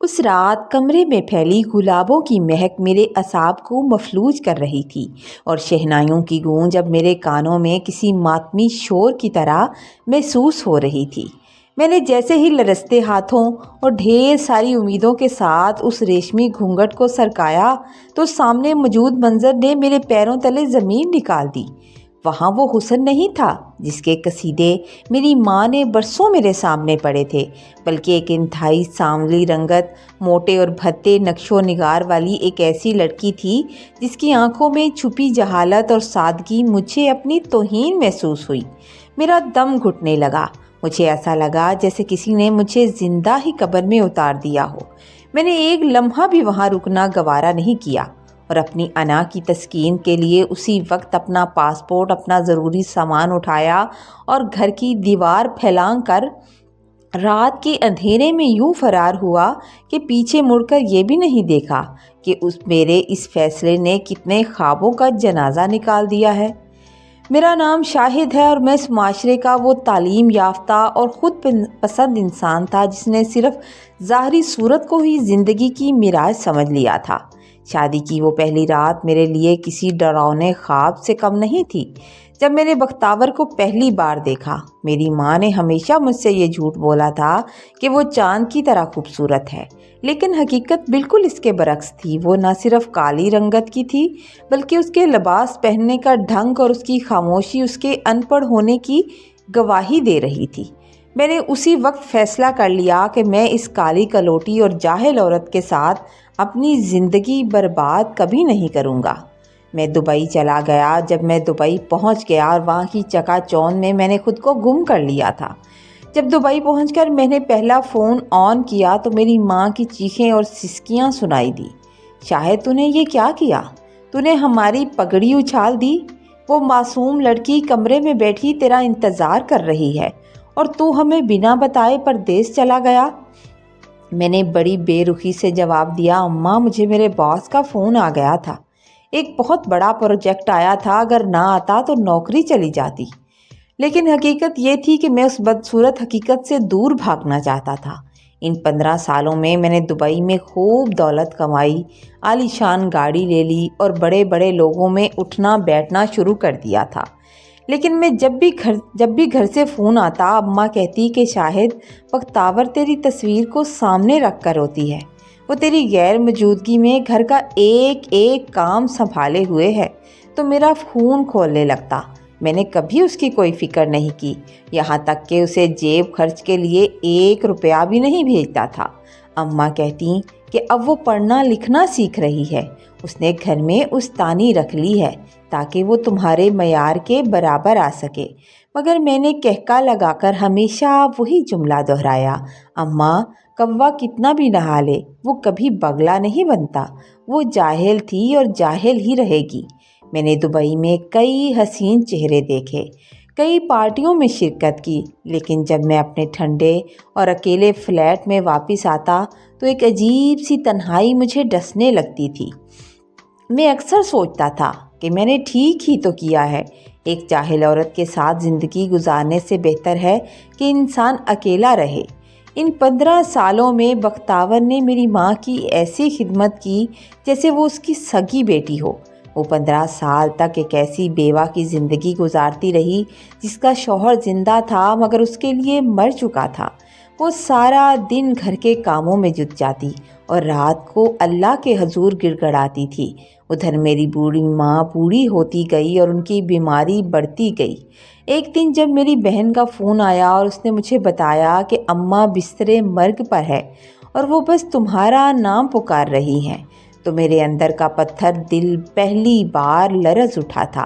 اس رات کمرے میں پھیلی گلابوں کی مہک میرے اعصاب کو مفلوج کر رہی تھی اور شہنائیوں کی گونج اب میرے کانوں میں کسی ماتمی شور کی طرح محسوس ہو رہی تھی۔ میں نے جیسے ہی لرزتے ہاتھوں اور ڈھیر ساری امیدوں کے ساتھ اس ریشمی گھونگھٹ کو سرکایا تو سامنے موجود منظر نے میرے پیروں تلے زمین نکال دی۔ وہاں وہ حسن نہیں تھا جس کے قصیدے میری ماں نے برسوں میرے سامنے پڑھے تھے، بلکہ ایک انتہائی سانولی رنگت، موٹے اور بھدے نقش و نگار والی ایک ایسی لڑکی تھی جس کی آنکھوں میں چھپی جہالت اور سادگی مجھے اپنی توہین محسوس ہوئی۔ میرا دم گھٹنے لگا۔ مجھے ایسا لگا جیسے کسی نے مجھے زندہ ہی قبر میں اتار دیا ہو۔ میں نے ایک لمحہ بھی وہاں رکنا گوارا نہیں کیا اور اپنی انا کی تسکین کے لیے اسی وقت اپنا پاسپورٹ، اپنا ضروری سامان اٹھایا اور گھر کی دیوار پھیلانگ کر رات کے اندھیرے میں یوں فرار ہوا کہ پیچھے مڑ کر یہ بھی نہیں دیکھا کہ میرے اس فیصلے نے کتنے خوابوں کا جنازہ نکال دیا ہے۔ میرا نام شاہد ہے اور میں اس معاشرے کا وہ تعلیم یافتہ اور خود پسند انسان تھا جس نے صرف ظاہری صورت کو ہی زندگی کی معراج سمجھ لیا تھا۔ شادی کی وہ پہلی رات میرے لیے کسی ڈراؤنے خواب سے کم نہیں تھی۔ جب میں نے بختاور کو پہلی بار دیکھا، میری ماں نے ہمیشہ مجھ سے یہ جھوٹ بولا تھا کہ وہ چاند کی طرح خوبصورت ہے، لیکن حقیقت بالکل اس کے برعکس تھی۔ وہ نہ صرف کالی رنگت کی تھی بلکہ اس کے لباس پہننے کا ڈھنگ اور اس کی خاموشی اس کے ان پڑھ ہونے کی گواہی دے رہی تھی۔ میں نے اسی وقت فیصلہ کر لیا کہ میں اس کالی کلوٹی اور جاہل عورت کے ساتھ اپنی زندگی برباد کبھی نہیں کروں گا۔ میں دبئی چلا گیا۔ جب میں دبئی پہنچ گیا اور وہاں کی چکا چوند میں نے خود کو گم کر لیا تھا۔ جب دبئی پہنچ کر میں نے پہلا فون آن کیا تو میری ماں کی چیخیں اور سسکیاں سنائی دی۔ شاہد، تو نے یہ کیا کیا؟ تو نے ہماری پگڑی اچھال دی۔ وہ معصوم لڑکی کمرے میں بیٹھی تیرا انتظار کر رہی ہے اور تو ہمیں بنا بتائے پردیس چلا گیا۔ میں نے بڑی بے رخی سے جواب دیا، اماں مجھے میرے باس کا فون آ گیا تھا۔ ایک بہت بڑا پروجیکٹ آیا تھا، اگر نہ آتا تو نوکری چلی جاتی۔ لیکن حقیقت یہ تھی کہ میں اس بدصورت حقیقت سے دور بھاگنا چاہتا تھا۔ ان 15 سالوں میں نے دبئی میں خوب دولت کمائی، عالی شان گاڑی لے لی اور بڑے بڑے لوگوں میں اٹھنا بیٹھنا شروع کر دیا تھا۔ لیکن میں جب بھی گھر سے فون آتا، اماں کہتی کہ شاہد، بختاور تیری تصویر کو سامنے رکھ کر روتی ہے۔ وہ تیری غیر موجودگی میں گھر کا ایک ایک کام سنبھالے ہوئے ہے۔ تو میرا خون کھولنے لگتا۔ میں نے کبھی اس کی کوئی فکر نہیں کی، یہاں تک کہ اسے جیب خرچ کے لیے 1 روپیہ بھی نہیں بھیجتا تھا۔ اماں کہتی کہ اب وہ پڑھنا لکھنا سیکھ رہی ہے، اس نے گھر میں استانی رکھ لی ہے تاکہ وہ تمہارے معیار کے برابر آ سکے۔ مگر میں نے کہکا لگا کر ہمیشہ وہی جملہ دہرایا، اماں کوا کتنا بھی نہا لے وہ کبھی بگلا نہیں بنتا۔ وہ جاہل تھی اور جاہل ہی رہے گی۔ میں نے دبئی میں کئی حسین چہرے دیکھے، کئی پارٹیوں میں شرکت کی، لیکن جب میں اپنے ٹھنڈے اور اکیلے فلیٹ میں واپس آتا تو ایک عجیب سی تنہائی مجھے ڈسنے لگتی تھی۔ میں اکثر سوچتا تھا کہ میں نے ٹھیک ہی تو کیا ہے۔ ایک جاہل عورت کے ساتھ زندگی گزارنے سے بہتر ہے کہ انسان اکیلا رہے۔ ان 15 سالوں میں بختاور نے میری ماں کی ایسی خدمت کی جیسے وہ اس کی سگی بیٹی ہو۔ وہ 15 سال تک ایک ایسی بیوہ کی زندگی گزارتی رہی جس کا شوہر زندہ تھا مگر اس کے لیے مر چکا تھا۔ وہ سارا دن گھر کے کاموں میں جٹ جاتی اور رات کو اللہ کے حضور گڑ گڑاتی تھی۔ ادھر میری بوڑھی ماں بوڑھی ہوتی گئی اور ان کی بیماری بڑھتی گئی۔ ایک دن جب میری بہن کا فون آیا اور اس نے مجھے بتایا کہ اماں بسترے مرگ پر ہے اور وہ بس تمہارا نام پکار رہی ہیں، تو میرے اندر کا پتھر دل پہلی بار لرز اٹھا تھا۔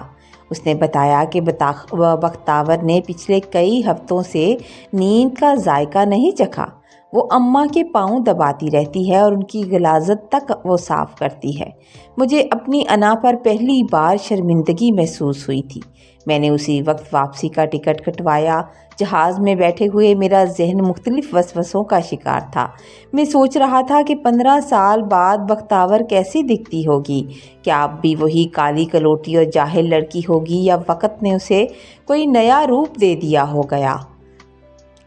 اس نے بتایا کہ بختاور نے پچھلے کئی ہفتوں سے نیند کا ذائقہ نہیں چکھا۔ وہ اماں کے پاؤں دباتی رہتی ہے اور ان کی غلاظت تک وہ صاف کرتی ہے۔ مجھے اپنی انا پر پہلی بار شرمندگی محسوس ہوئی تھی۔ میں نے اسی وقت واپسی کا ٹکٹ کٹوایا۔ جہاز میں بیٹھے ہوئے میرا ذہن مختلف وسوسوں کا شکار تھا۔ میں سوچ رہا تھا کہ 15 سال بعد بختاور کیسی دکھتی ہوگی؟ کیا اب بھی وہی کالی کلوٹی اور جاہل لڑکی ہوگی یا وقت نے اسے کوئی نیا روپ دے دیا ہو گیا؟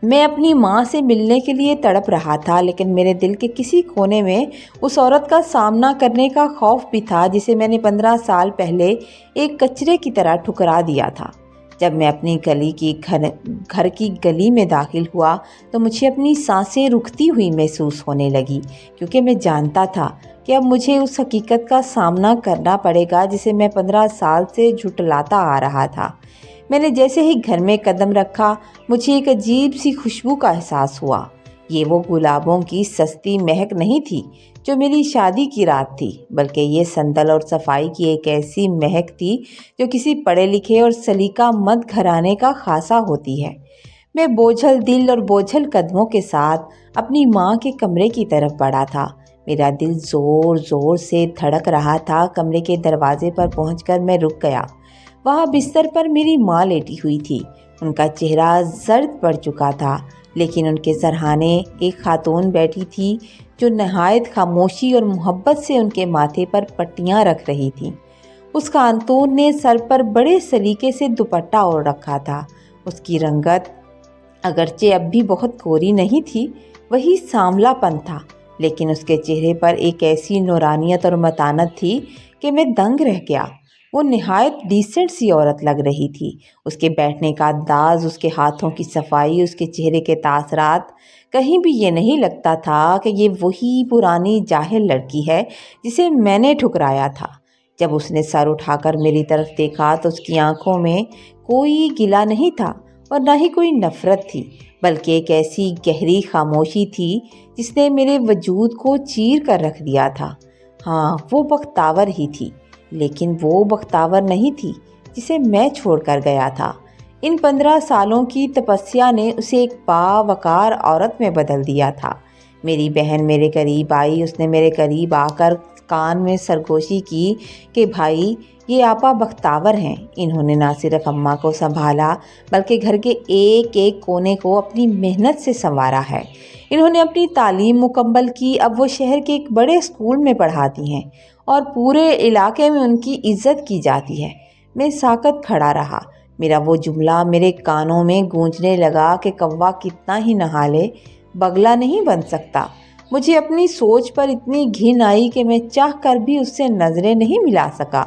میں اپنی ماں سے ملنے کے لیے تڑپ رہا تھا، لیکن میرے دل کے کسی کونے میں اس عورت کا سامنا کرنے کا خوف بھی تھا جسے میں نے 15 سال پہلے ایک کچرے کی طرح ٹھکرا دیا تھا۔ جب میں اپنی گھر کی گلی میں داخل ہوا تو مجھے اپنی سانسیں رکتی ہوئی محسوس ہونے لگی، کیونکہ میں جانتا تھا کہ اب مجھے اس حقیقت کا سامنا کرنا پڑے گا جسے میں 15 سال سے جھٹلاتا آ رہا تھا۔ میں نے جیسے ہی گھر میں قدم رکھا، مجھے ایک عجیب سی خوشبو کا احساس ہوا۔ یہ وہ گلابوں کی سستی مہک نہیں تھی جو میری شادی کی رات تھی، بلکہ یہ سندل اور صفائی کی ایک ایسی مہک تھی جو کسی پڑھے لکھے اور سلیقہ مند گھرانے کا خاصہ ہوتی ہے۔ میں بوجھل دل اور بوجھل قدموں کے ساتھ اپنی ماں کے کمرے کی طرف بڑھا تھا۔ میرا دل زور زور سے دھڑک رہا تھا۔ کمرے کے دروازے پر پہنچ کر میں رک گیا۔ وہاں بستر پر میری ماں لیٹی ہوئی تھی۔ ان کا چہرہ زرد پڑ چکا تھا، لیکن ان کے سرہانے ایک خاتون بیٹھی تھی جو نہایت خاموشی اور محبت سے ان کے ماتھے پر پٹیاں رکھ رہی تھی۔ اس خاتون نے سر پر بڑے سلیقے سے دوپٹہ اوڑھ رکھا تھا۔ اس کی رنگت اگرچہ اب بھی بہت گوری نہیں تھی، وہی سانولا پن تھا، لیکن اس کے چہرے پر ایک ایسی نورانیت اور متانت تھی کہ میں دنگ رہ گیا۔ وہ نہایت ڈیسنٹ سی عورت لگ رہی تھی۔ اس کے بیٹھنے کا انداز، اس کے ہاتھوں کی صفائی، اس کے چہرے کے تاثرات، کہیں بھی یہ نہیں لگتا تھا کہ یہ وہی پرانی جاہل لڑکی ہے جسے میں نے ٹھکرایا تھا۔ جب اس نے سر اٹھا کر میری طرف دیکھا تو اس کی آنکھوں میں کوئی گلہ نہیں تھا اور نہ ہی کوئی نفرت تھی، بلکہ ایک ایسی گہری خاموشی تھی جس نے میرے وجود کو چیر کر رکھ دیا تھا۔ ہاں، وہ بختاور ہی تھی، لیکن وہ بختاور نہیں تھی جسے میں چھوڑ کر گیا تھا۔ ان 15 سالوں کی تپسیا نے اسے ایک باوقار عورت میں بدل دیا تھا۔ میری بہن میرے قریب آئی۔ اس نے میرے قریب آ کر کان میں سرگوشی کی کہ بھائی، یہ آپا بختاور ہیں۔ انہوں نے نہ صرف اماں کو سنبھالا، بلکہ گھر کے ایک ایک کونے کو اپنی محنت سے سنوارا ہے۔ انہوں نے اپنی تعلیم مکمل کی، اب وہ شہر کے ایک بڑے اسکول میں پڑھاتی ہیں اور پورے علاقے میں ان کی عزت کی جاتی ہے۔ میں ساکت کھڑا رہا۔ میرا وہ جملہ میرے کانوں میں گونجنے لگا کہ کوا کتنا ہی نہا لے، بگلا نہیں بن سکتا۔ مجھے اپنی سوچ پر اتنی گھن آئی کہ میں چاہ کر بھی اس سے نظریں نہیں ملا سکا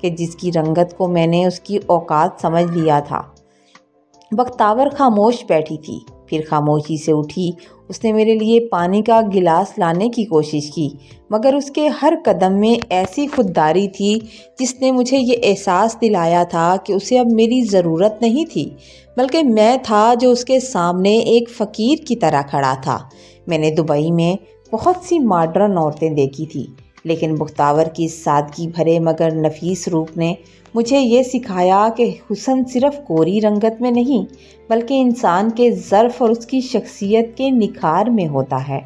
کہ جس کی رنگت کو میں نے اس کی اوقات سمجھ لیا تھا۔ بختاور خاموش بیٹھی تھی، پھر خاموشی سے اٹھی۔ اس نے میرے لیے پانی کا گلاس لانے کی کوشش کی، مگر اس کے ہر قدم میں ایسی خودداری تھی جس نے مجھے یہ احساس دلایا تھا کہ اسے اب میری ضرورت نہیں تھی، بلکہ میں تھا جو اس کے سامنے ایک فقیر کی طرح کھڑا تھا۔ میں نے دبئی میں بہت سی ماڈرن عورتیں دیکھی تھی، لیکن بختاور کی سادگی بھرے مگر نفیس روپ نے مجھے یہ سکھایا کہ حسن صرف گوری رنگت میں نہیں، بلکہ انسان کے ظرف اور اس کی شخصیت کے نکھار میں ہوتا ہے۔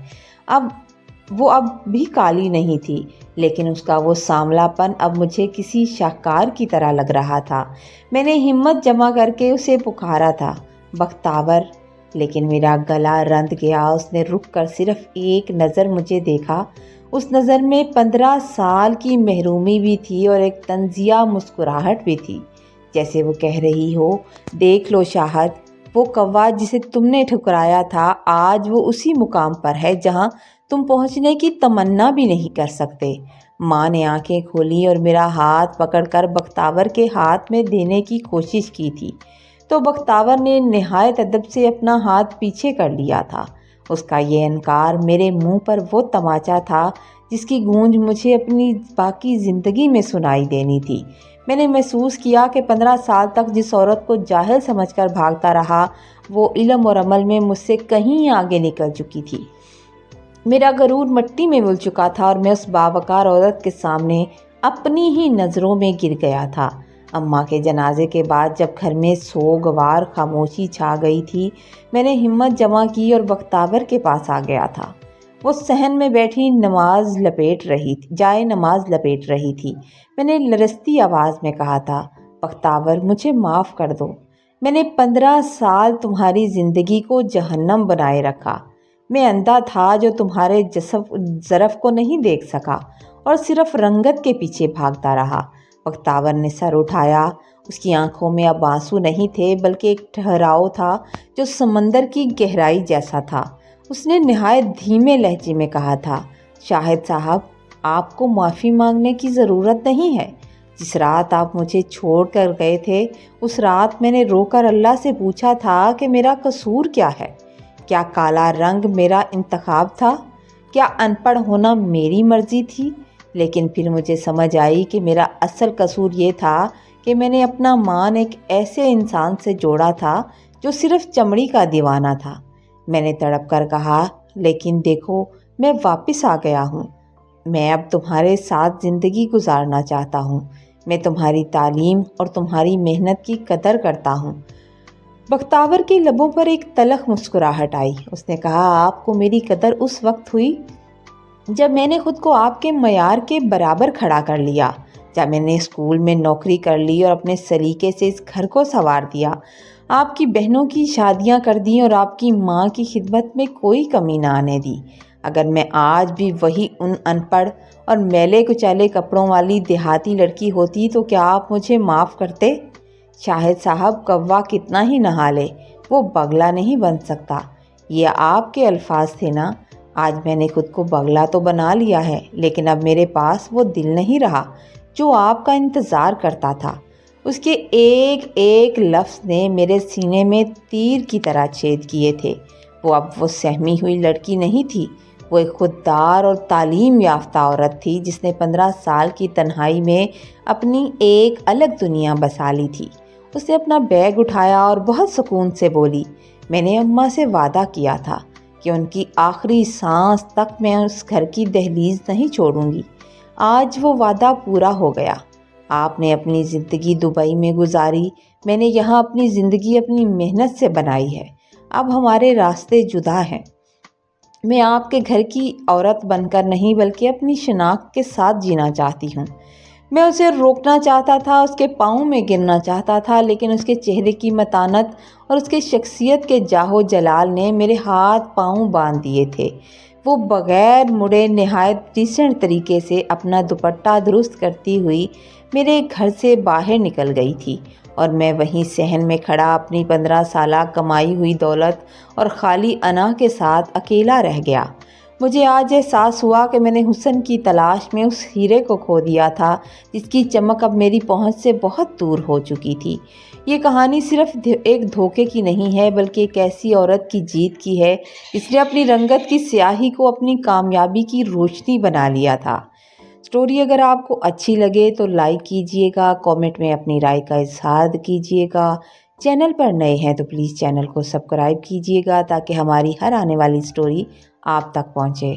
وہ اب بھی کالی نہیں تھی، لیکن اس کا وہ سانولا پن اب مجھے کسی شاہکار کی طرح لگ رہا تھا۔ میں نے ہمت جمع کر کے اسے پکارا تھا، بختاور، لیکن میرا گلا رند گیا۔ اس نے رک کر صرف ایک نظر مجھے دیکھا۔ اس نظر میں 15 سال کی محرومی بھی تھی اور ایک طنزیہ مسکراہٹ بھی تھی، جیسے وہ کہہ رہی ہو، دیکھ لو شاہد، وہ کوا جسے تم نے ٹھکرایا تھا آج وہ اسی مقام پر ہے جہاں تم پہنچنے کی تمنا بھی نہیں کر سکتے۔ ماں نے آنکھیں کھولی اور میرا ہاتھ پکڑ کر بختاور کے ہاتھ میں دینے کی کوشش کی تھی، تو بختاور نے نہایت ادب سے اپنا ہاتھ پیچھے کر لیا تھا۔ اس کا یہ انکار میرے منہ پر وہ تماچا تھا جس کی گونج مجھے اپنی باقی زندگی میں سنائی دینی تھی۔ میں نے محسوس کیا کہ 15 سال تک جس عورت کو جاہل سمجھ کر بھاگتا رہا، وہ علم اور عمل میں مجھ سے کہیں آگے نکل چکی تھی۔ میرا غرور مٹی میں مل چکا تھا اور میں اس باوقار عورت کے سامنے اپنی ہی نظروں میں گر گیا تھا۔ اماں کے جنازے کے بعد جب گھر میں سوگوار خاموشی چھا گئی تھی، میں نے ہمت جمع کی اور بختاور کے پاس آ گیا تھا۔ وہ صحن میں بیٹھی نماز لپیٹ رہی تھی۔ میں نے لرزتی آواز میں کہا تھا، بختاور، مجھے معاف کر دو۔ میں نے 15 سال تمہاری زندگی کو جہنم بنائے رکھا۔ میں اندھا تھا جو تمہارے ظرف کو نہیں دیکھ سکا اور صرف رنگت کے پیچھے بھاگتا رہا۔ بختاور نے سر اٹھایا اس کی آنکھوں میں اب آنسو نہیں تھے بلکہ ایک ٹھہراؤ تھا جو سمندر کی گہرائی جیسا تھا۔ اس نے نہایت دھیمے لہجے میں کہا تھا، شاہد صاحب، آپ کو معافی مانگنے کی ضرورت نہیں ہے۔ جس رات آپ مجھے چھوڑ کر گئے تھے، اس رات میں نے رو کر اللہ سے پوچھا تھا کہ میرا قصور کیا ہے؟ کیا کالا رنگ میرا انتخاب تھا؟ کیا ان پڑھ ہونا میری مرضی تھی؟ لیکن پھر مجھے سمجھ آئی کہ میرا اصل قصور یہ تھا کہ میں نے اپنا مان ایک ایسے انسان سے جوڑا تھا جو صرف چمڑی کا دیوانہ تھا۔ میں نے تڑپ کر کہا، لیکن دیکھو، میں واپس آ گیا ہوں۔ میں اب تمہارے ساتھ زندگی گزارنا چاہتا ہوں۔ میں تمہاری تعلیم اور تمہاری محنت کی قدر کرتا ہوں۔ بختیور کے لبوں پر ایک تلخ مسکراہٹ آئی۔ اس نے کہا، آپ کو میری قدر اس وقت ہوئی جب میں نے خود کو آپ کے معیار کے برابر کھڑا کر لیا، جب میں نے اسکول میں نوکری کر لی اور اپنے سلیقے سے اس گھر کو سنوار دیا، آپ کی بہنوں کی شادیاں کر دیں اور آپ کی ماں کی خدمت میں کوئی کمی نہ آنے دی۔ اگر میں آج بھی وہی ان پڑھ اور میلے کچیلے کپڑوں والی دیہاتی لڑکی ہوتی تو کیا آپ مجھے معاف کرتے؟ شاہد صاحب، کوا کتنا ہی نہا لے، وہ بگلا نہیں بن سکتا۔ یہ آپ کے الفاظ تھے نا؟ آج میں نے خود کو بگلا تو بنا لیا ہے، لیکن اب میرے پاس وہ دل نہیں رہا جو آپ کا انتظار کرتا تھا۔ اس کے ایک ایک لفظ نے میرے سینے میں تیر کی طرح چھید کیے تھے۔ وہ اب وہ سہمی ہوئی لڑکی نہیں تھی، وہ ایک خوددار اور تعلیم یافتہ عورت تھی جس نے 15 سال کی تنہائی میں اپنی ایک الگ دنیا بسا لی تھی۔ اس نے اپنا بیگ اٹھایا اور بہت سکون سے بولی، میں نے اماں سے وعدہ کیا تھا کہ ان کی آخری سانس تک میں اس گھر کی دہلیز نہیں چھوڑوں گی۔ آج وہ وعدہ پورا ہو گیا۔ آپ نے اپنی زندگی دبئی میں گزاری، میں نے یہاں اپنی زندگی اپنی محنت سے بنائی ہے۔ اب ہمارے راستے جدا ہیں۔ میں آپ کے گھر کی عورت بن کر نہیں بلکہ اپنی شناخت کے ساتھ جینا چاہتی ہوں۔ میں اسے روکنا چاہتا تھا، اس کے پاؤں میں گرنا چاہتا تھا، لیکن اس کے چہرے کی متانت اور اس کے شخصیت کے جاہ و جلال نے میرے ہاتھ پاؤں باندھ دیے تھے۔ وہ بغیر مڑے نہایت ڈیسنٹ طریقے سے اپنا دوپٹہ درست کرتی ہوئی میرے گھر سے باہر نکل گئی تھی اور میں وہیں صحن میں کھڑا اپنی 15 سالہ کمائی ہوئی دولت اور خالی انا کے ساتھ اکیلا رہ گیا۔ مجھے آج احساس ہوا کہ میں نے حسن کی تلاش میں اس ہیرے کو کھو دیا تھا جس کی چمک اب میری پہنچ سے بہت دور ہو چکی تھی۔ یہ کہانی صرف ایک دھوکے کی نہیں ہے بلکہ ایک ایسی عورت کی جیت کی ہے جس نے اپنی رنگت کی سیاہی کو اپنی کامیابی کی روشنی بنا لیا تھا۔ سٹوری اگر آپ کو اچھی لگے تو لائک کیجئے گا، کامنٹ میں اپنی رائے کا اظہار کیجئے گا۔ چینل پر نئے ہیں تو پلیز چینل کو سبسکرائب کیجئے گا تاکہ ہماری ہر آنے والی سٹوری آپ تک پہنچے۔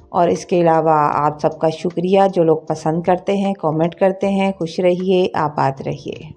اور اس کے علاوہ آپ سب کا شکریہ جو لوگ پسند کرتے ہیں، کامنٹ کرتے ہیں۔ خوش رہیے، آباد رہیے۔